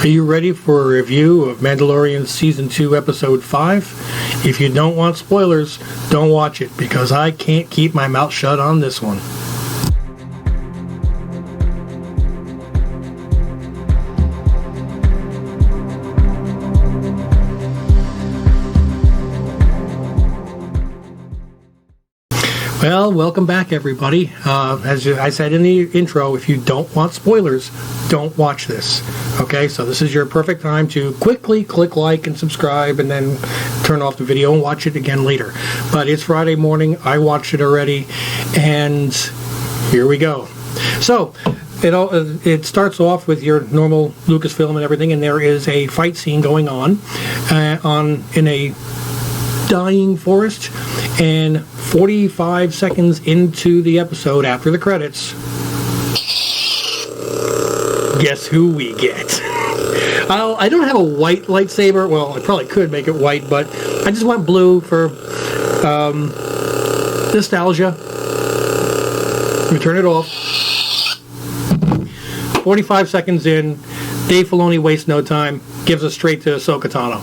Are you ready for a review of Mandalorian Season 2, Episode 5? If you don't want spoilers, don't watch it, because I can't keep my mouth shut on this one. Well, welcome back, everybody. As I said in the intro, if you don't want spoilers, don't watch this. Okay, so this is your perfect time to quickly click like and subscribe and then turn off the video and watch it again later. But it's Friday morning. I watched it already, and here we go. So it starts off with your normal Lucasfilm and everything, and there is a fight scene going on in a dying forest, and 45 seconds into the episode, after the credits, guess who we get? I don't have a white lightsaber. Well, I probably could make it white, but I just went blue for nostalgia. Let me turn it off. 45 seconds in, Dave Filoni wastes no time, gives us straight to Ahsoka Tano.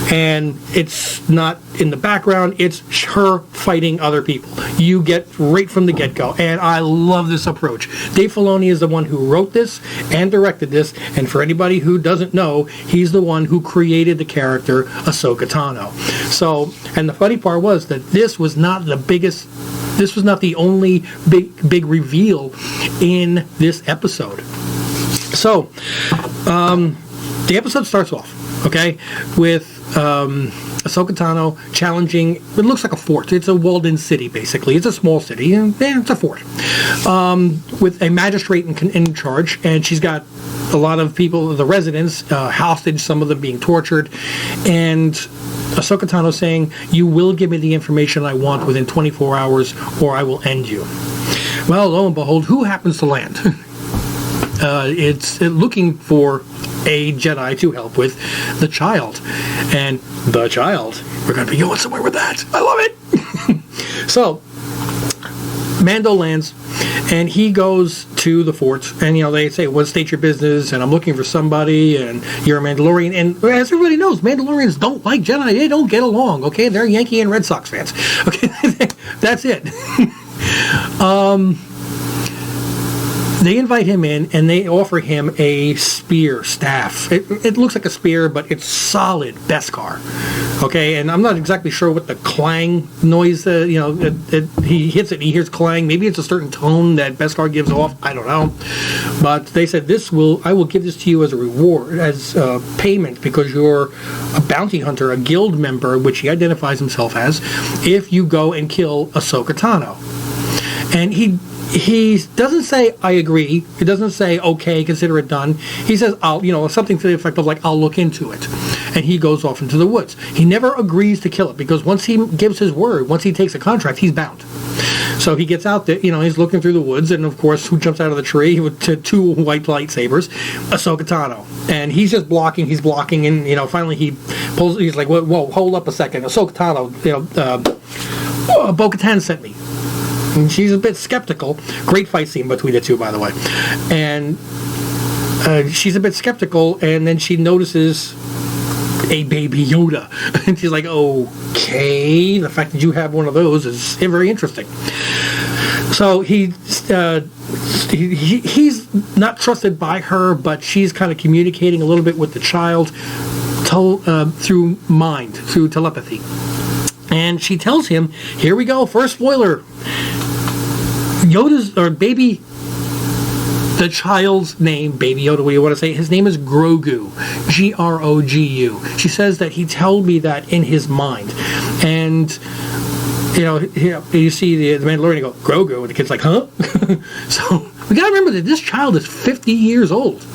And it's not in the background, it's her fighting other people. You get right from the get-go, and I love this approach. Dave Filoni is the one who wrote this and directed this, and for anybody who doesn't know, he's the one who created the character Ahsoka Tano. So, and the funny part was that this was not the only big reveal in this episode. So, the episode starts off, okay, with Ahsoka Tano challenging, it looks like a fort. It's a walled-in city, basically. It's a small city, and it's a fort. With a magistrate in charge, and she's got a lot of people, the residents, hostage, some of them being tortured, and Ahsoka Tano saying, "You will give me the information I want within 24 hours, or I will end you." Well, lo and behold, who happens to land? It's looking for a Jedi to help with the child. And the child, we're going to be going somewhere with that. I love it. So, Mando lands, and he goes to the fort, and they say, "Well, state your business, and I'm looking for somebody, and you're a Mandalorian." And as everybody knows, Mandalorians don't like Jedi. They don't get along, okay? They're Yankee and Red Sox fans. Okay, that's it. They invite him in, and they offer him a spear staff. It looks like a spear, but it's solid Beskar. Okay, and I'm not exactly sure what the clang noise, he hits it and he hears clang. Maybe it's a certain tone that Beskar gives off. I don't know. But they said, I will give this to you as a reward, as payment, because you're a bounty hunter, a guild member, which he identifies himself as, if you go and kill Ahsoka Tano. And he doesn't say, "I agree." He doesn't say, "Okay, consider it done." He says, something to the effect of like, "I'll look into it." And he goes off into the woods. He never agrees to kill it, because once he gives his word, once he takes a contract, he's bound. So he gets out there, he's looking through the woods, and of course, who jumps out of the tree with two white lightsabers? Ahsoka Tano. And he's just blocking, and, finally he's like, whoa, hold up a second. Ahsoka Tano, Bo-Katan sent me. And she's a bit skeptical. Great fight scene between the two, by the way. And she's a bit skeptical, and then she notices a baby Yoda. And she's like, "Okay, the fact that you have one of those is very interesting." So he's not trusted by her, but she's kind of communicating a little bit with the child through telepathy. And she tells him, here we go, first spoiler. The child's name, Baby Yoda, what do you want to say? His name is Grogu, Grogu. She says that he told me that in his mind. And, you see the Mandalorian go, "Grogu," and the kid's like, "Huh?" So, we got to remember that this child is 50 years old.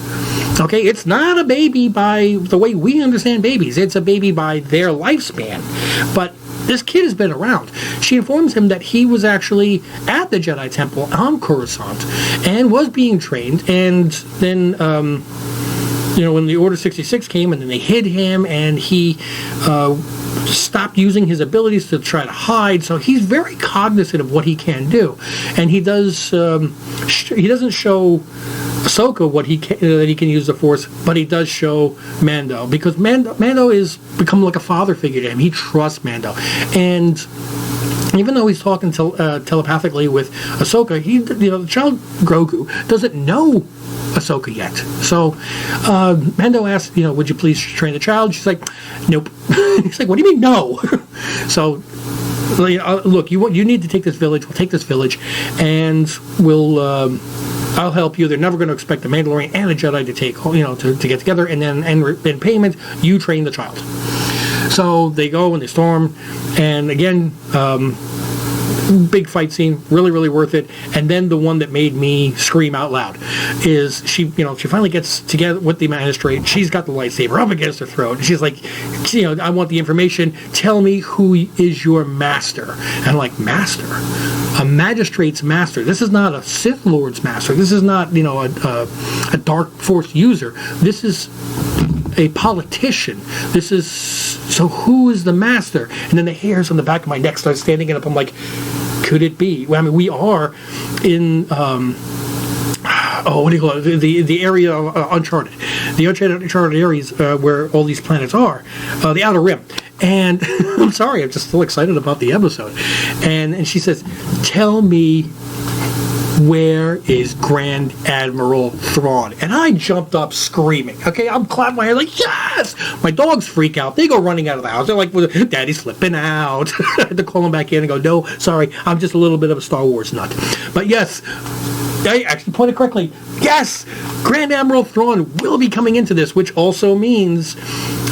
Okay, it's not a baby by the way we understand babies. It's a baby by their lifespan. But this kid has been around. She informs him that he was actually at the Jedi Temple on Coruscant and was being trained. And then, when the Order 66 came, and then they hid him, and he stopped using his abilities to try to hide. So he's very cognizant of what he can do, and he does. He doesn't show Ahsoka that he can use the Force, but he does show Mando, because Mando is become like a father figure to him. He trusts Mando, and even though he's talking telepathically with Ahsoka, the child Grogu doesn't know Ahsoka yet. So Mando asks, would you please train the child? She's like, nope. He's like, what do you mean no? So look, you need to take this village. We'll take this village, and I'll help you. They're never going to expect a Mandalorian and a Jedi to take, to get together, and then in payment, you train the child. So they go and they storm, and again, big fight scene, really, really worth it. And then the one that made me scream out loud is she finally gets together with the magistrate. She's got the lightsaber up against her throat. And she's like, I want the information. Tell me who is your master. And I'm like, master? A magistrate's master. This is not a Sith Lord's master. This is not, a dark Force user. This is a politician. So who is the master? And then the hairs on the back of my neck start standing up. I'm like, could it be? Well, I mean, we are in what do you call it? The area of Uncharted. The Uncharted areas where all these planets are. The Outer Rim. And I'm sorry, I'm just still excited about the episode. And she says, tell me, where is Grand Admiral Thrawn? And I jumped up screaming. Okay, I'm clapping my hands like, yes! My dogs freak out. They go running out of the house. They're like, Daddy's flipping out. I had to call them back in and go, no, sorry, I'm just a little bit of a Star Wars nut. But yes, I actually pointed correctly. Yes! Grand Admiral Thrawn will be coming into this, which also means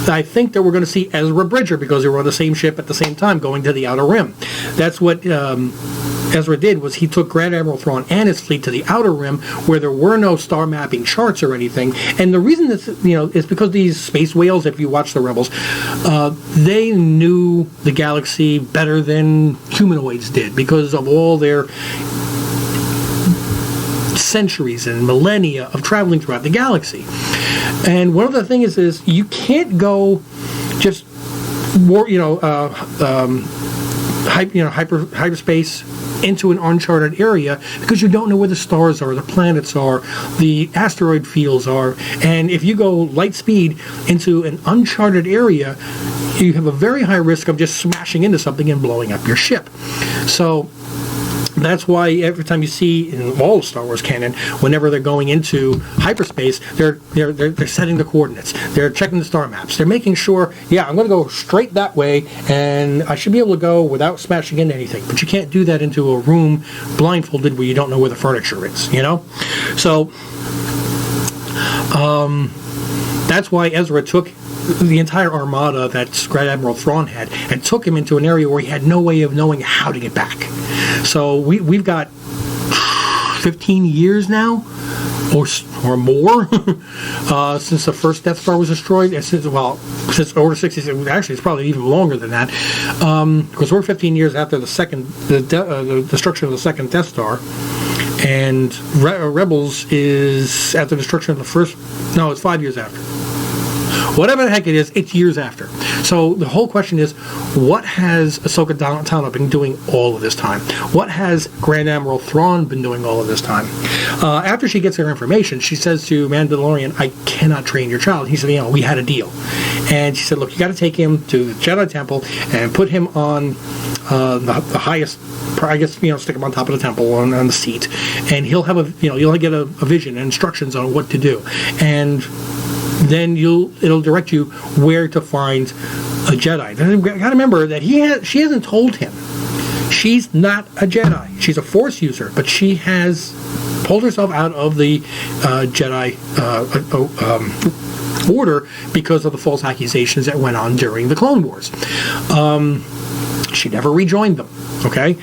I think that we're going to see Ezra Bridger, because they were on the same ship at the same time going to the Outer Rim. That's what Ezra did, was he took Grand Admiral Thrawn and his fleet to the Outer Rim, where there were no star mapping charts or anything. And the reason this, is because these space whales, if you watch the Rebels, they knew the galaxy better than humanoids did, because of all their centuries and millennia of traveling throughout the galaxy. And one of the things is you can't go just hyperspace into an uncharted area, because you don't know where the stars are, the planets are, the asteroid fields are. And if you go light speed into an uncharted area, you have a very high risk of just smashing into something and blowing up your ship. So that's why every time you see in all of Star Wars canon, whenever they're going into hyperspace, they're setting the coordinates. They're checking the star maps. They're making sure, I'm going to go straight that way, and I should be able to go without smashing into anything. But you can't do that into a room blindfolded where you don't know where the furniture is, So that's why Ezra took the entire armada that Grand Admiral Thrawn had and took him into an area where he had no way of knowing how to get back. So we've got 15 years now, or more, since the first Death Star was destroyed. And since Order 66, actually it's probably even longer than that, because we're 15 years after the destruction of the second Death Star. And Rebels is at the destruction of the first. No, it's 5 years after. Whatever the heck it is, it's years after. So the whole question is, what has Ahsoka Tano been doing all of this time? What has Grand Admiral Thrawn been doing all of this time? After she gets her information, she says to Mandalorian, I cannot train your child. He said, we had a deal. And she said, look, you got to take him to the Jedi Temple and put him on the highest, I guess, stick him on top of the temple on the seat. And he'll have you'll get a vision and instructions on what to do. And then it'll direct you where to find a Jedi. And you got to remember that she hasn't told him. She's not a Jedi. She's a Force user, but she has pulled herself out of the Jedi order because of the false accusations that went on during the Clone Wars. She never rejoined them. Okay.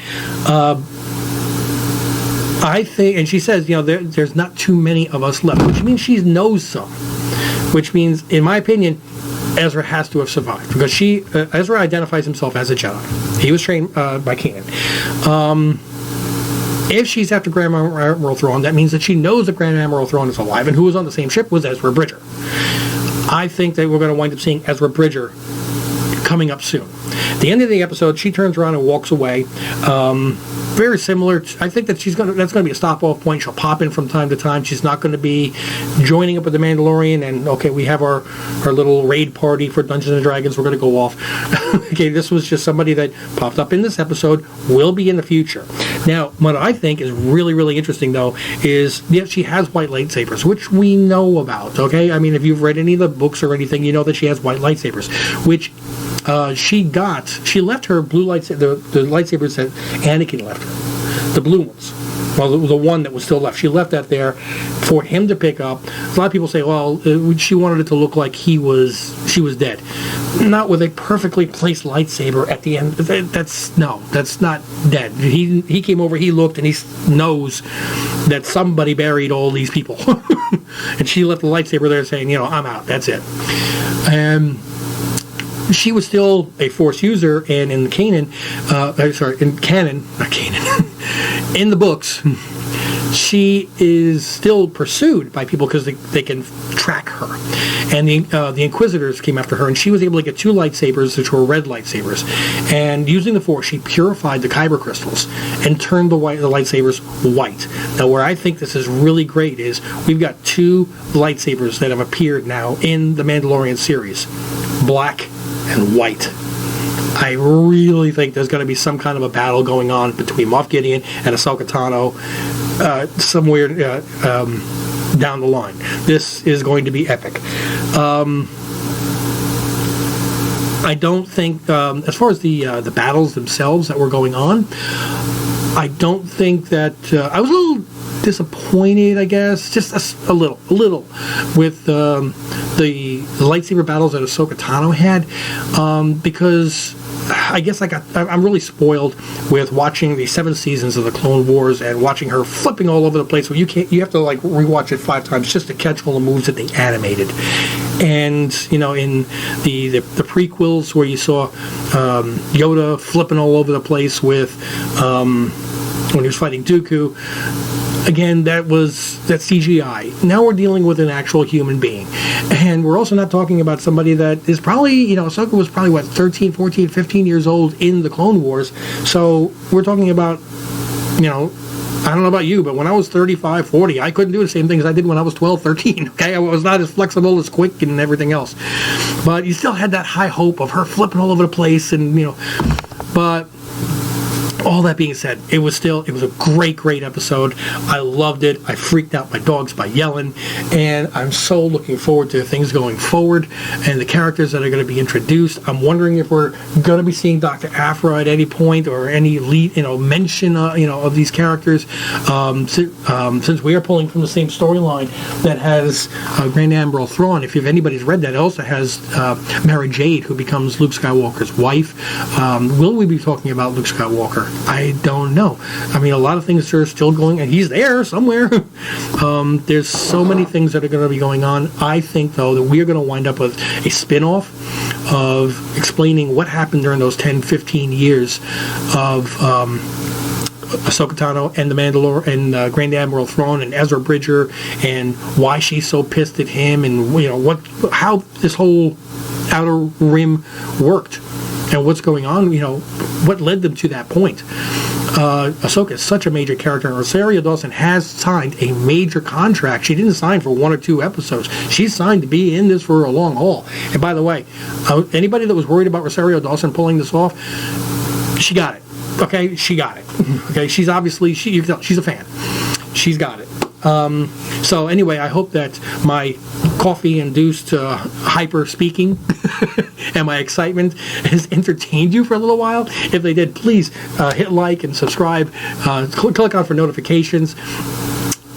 I think, and she says, there's not too many of us left, which means she knows some. Which means, in my opinion, Ezra has to have survived, because Ezra identifies himself as a Jedi. He was trained by Kanan. If she's after Grand Admiral Thrawn, that means that she knows that Grand Admiral Thrawn is alive, and who was on the same ship was Ezra Bridger. I think that we're going to wind up seeing Ezra Bridger coming up soon. At the end of the episode, she turns around and walks away. Very similar. I think that that's going to be a stop-off point. She'll pop in from time to time. She's not going to be joining up with the Mandalorian and, okay, we have our little raid party for Dungeons and Dragons. We're going to go off. Okay, this was just somebody that popped up in this episode, will be in the future. Now, what I think is really, really interesting, though, is, yes, she has white lightsabers, which we know about, okay? I mean, if you've read any of the books or anything, you know that she has white lightsabers, which she left her blue lightsaber, the lightsabers that Anakin left her, the blue ones. Well, the one that was still left. She left that there for him to pick up. A lot of people say, well, she wanted it to look like she was dead. Not with a perfectly placed lightsaber at the end. That's not dead. He came over, he looked, and he knows that somebody buried all these people. And she left the lightsaber there saying, I'm out. That's it. And she was still a Force user, and in canon, in the books, she is still pursued by people because they can track her. And the Inquisitors came after her, and she was able to get 2 lightsabers, which were red lightsabers. And using the Force, she purified the kyber crystals and turned the lightsabers white. Now, where I think this is really great is we've got 2 lightsabers that have appeared now in the Mandalorian series, black and white. I really think there's going to be some kind of a battle going on between Moff Gideon and Ahsoka Tano somewhere down the line. This is going to be epic. I don't think, as far as the battles themselves that were going on, I don't think that I was a little disappointed, I guess, just a little, with the lightsaber battles that Ahsoka Tano had, because I guess I'm really spoiled with watching the 7 seasons of the Clone Wars and watching her flipping all over the place. Well, you have to rewatch it 5 times just to catch all the moves that they animated. And in the prequels where you saw Yoda flipping all over the place with when he was fighting Dooku. Again, that's CGI. Now we're dealing with an actual human being. And we're also not talking about somebody that is probably, Ahsoka was probably, 13, 14, 15 years old in the Clone Wars. So we're talking about, I don't know about you, but when I was 35, 40, I couldn't do the same things I did when I was 12, 13, okay? I was not as flexible, as quick, and everything else. But you still had that high hope of her flipping all over the place, and, but all that being said, it was a great episode. I loved it. I freaked out my dogs by yelling, and I'm so looking forward to things going forward and the characters that are going to be introduced. I'm wondering if we're going to be seeing Dr. Aphra at any point or any lead, mention, of these characters. Since we are pulling from the same storyline that has Grand Admiral Thrawn. If anybody's read that, it also has Mara Jade, who becomes Luke Skywalker's wife. Will we be talking about Luke Skywalker? I don't know. I mean, a lot of things are still going, and he's there somewhere. There's so many things that are going to be going on. I think, though, that we are going to wind up with a spin-off of explaining what happened during those 10, 15 years of Ahsoka Tano and the Mandalorian and Grand Admiral Thrawn and Ezra Bridger, and why she's so pissed at him, and how this whole Outer Rim worked. And what's going on, what led them to that point. Ahsoka is such a major character, and Rosario Dawson has signed a major contract. She didn't sign for 1 or 2 episodes. She's signed to be in this for a long haul. And by the way, anybody that was worried about Rosario Dawson pulling this off, she got it. Okay, she got it. Okay, she's obviously, you can tell, she's a fan. She's got it. So anyway, I hope that my coffee-induced hyper speaking and my excitement has entertained you for a little while. If they did, please hit like and subscribe. Click on for notifications.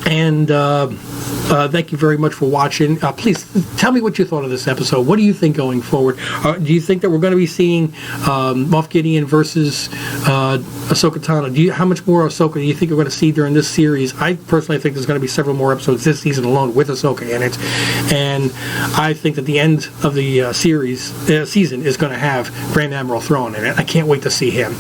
And thank you very much for watching. Please tell me what you thought of this episode. What do you think going forward? Do you think that we're going to be seeing Moff Gideon versus Ahsoka Tano? How much more Ahsoka do you think we're going to see during this series? I personally think there's going to be several more episodes this season alone with Ahsoka in it, and I think that the end of the season is going to have Grand Admiral Thrawn in it. I can't wait to see him.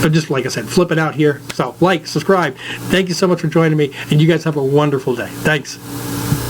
Just like I said, flip it out here. So, like, subscribe. Thank you so much for joining me, and you guys have a wonderful day. Thanks.